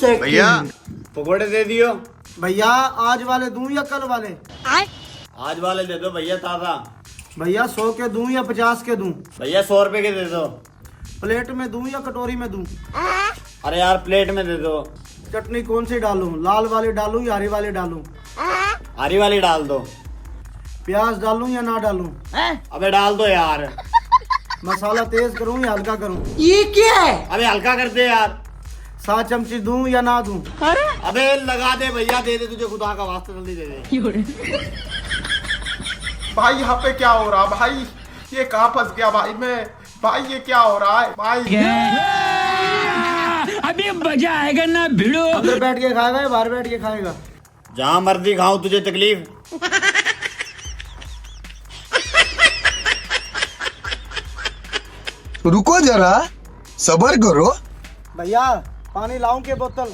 भैया पकौड़े दे दियो। भैया आज वाले दूं या कल वाले? आज वाले दे दो भैया ताजा। भैया 100 के दूं या 50 के दूं? भैया 100 रुपए के दे दो। प्लेट में दूं या कटोरी में दूं? अरे यार प्लेट में दे दो। चटनी कौन सी डालूं, लाल वाली डालूं या हरी वाली डालूं? हरी वाली डाल दो। प्याज डालूं या ना डालूं? अबे डाल दो यार। मसाला तेज करूं या हल्का करूं? ये क्या है? अबे हल्का कर दे यार। 7 चमची दूं या ना दूं? अबे लगा दे भैया, दे दे, तुझे खुदा का वास्ता जल्दी दे दे। भाई यहाँ पे क्या हो रहा भाई? ये कहाँ फंस गया भाई मैं? भाई ये क्या हो रहा है भाई? अभी मजा आएगा ना भिड़ो। अंदर बैठ के खाएगा या बाहर बैठ के खाएगा? जहाँ मर्जी खाऊं, तुझे तकलीफ? रुको जरा, सबर करो। भैया पानी लाऊं के बोतल?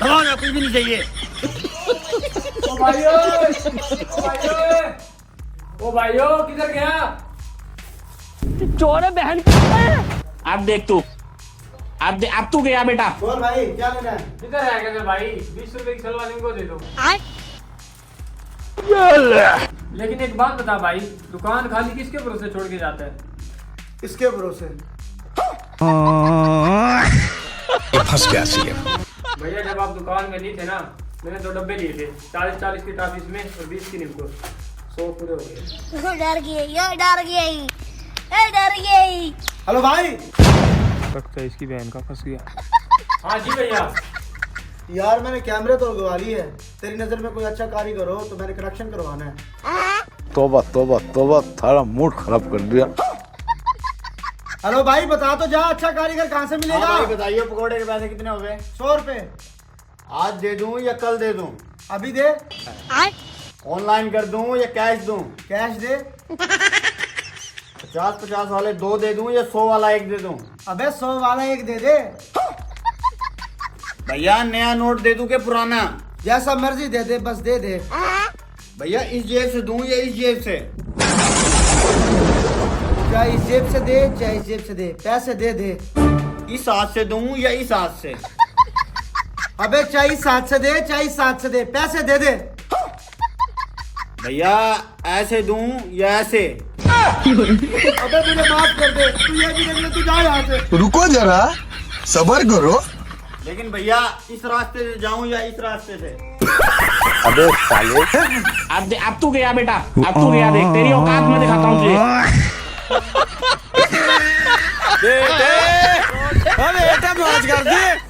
ना कुछ भी नहीं चाहिए। ओ भाइयों किधर गया? चोर है बहन। अब देख तू, अब तू गया बेटा। बोल भाई क्या लेना है? किधर आएगा इधर भाई? 20 रुपए की सलवार इनको दे दो। लेकिन एक बात बता भाई, दुकान खाली किसके भरोसे छोड़ के जाता है? इसके भरोसे। फंस गया सी। भैया जब आप दुकान में नहीं थे ना, मैंने 2 डब्बे लिए थे, 40 की टॉफीज में और 20 की निम्को। 100 पूरे हो गए। डर गई। हेलो भाई। लगता है इसकी बहन का फंस गया। हाँ जी भैया। यार मैंने कैमरे तो लगवा लिए है, तेरी नजर में कोई अच्छा कारीगर हो तो मैंने कनेक्शन करवाना है। तोबा तोबा तोबा, थारा मूड खराब कर दिया। हेलो भाई बता तो जा, अच्छा कारीगर कहाँ से मिलेगा? हाँ भाई बताइए, पकौड़े के पैसे कितने हो गए? 100 रुपए। आज दे दूं या कल दे दूं? अभी दे। ऑनलाइन कर दूं या कैश दूं? कैश दे। 50-50 वाले 2 दे दूं या 100 वाला 1 दे दूं? अबे 100 वाला 1 दे दे। भैया नया नोट दे दूं के पुराना? जैसा मर्जी दे दे, बस दे दे। भैया इस जेब से दूं या इस जेब से? चाहे इस जेब से दे चाहे इस जेब से दे, पैसे दे दे। इस हाथ से दूं या इस हाथ से? अबे चाहे इस हाथ से दे चाहे इस हाथ से दे, पैसे दे दे। भैया ऐसे दूं या ऐसे? अबे मुझे माफ कर दे, तू ये भी देख ले, तू जा यहाँ से। रुको जरा, सबर करो। लेकिन भैया इस रास्ते से जाऊं या इस रास्ते से? अबे साले। अब तू गया बेटा, अब तू गया। देख तेरी औकात मैं दिखाता हूँ तुझे। बेटा मौज कर दी।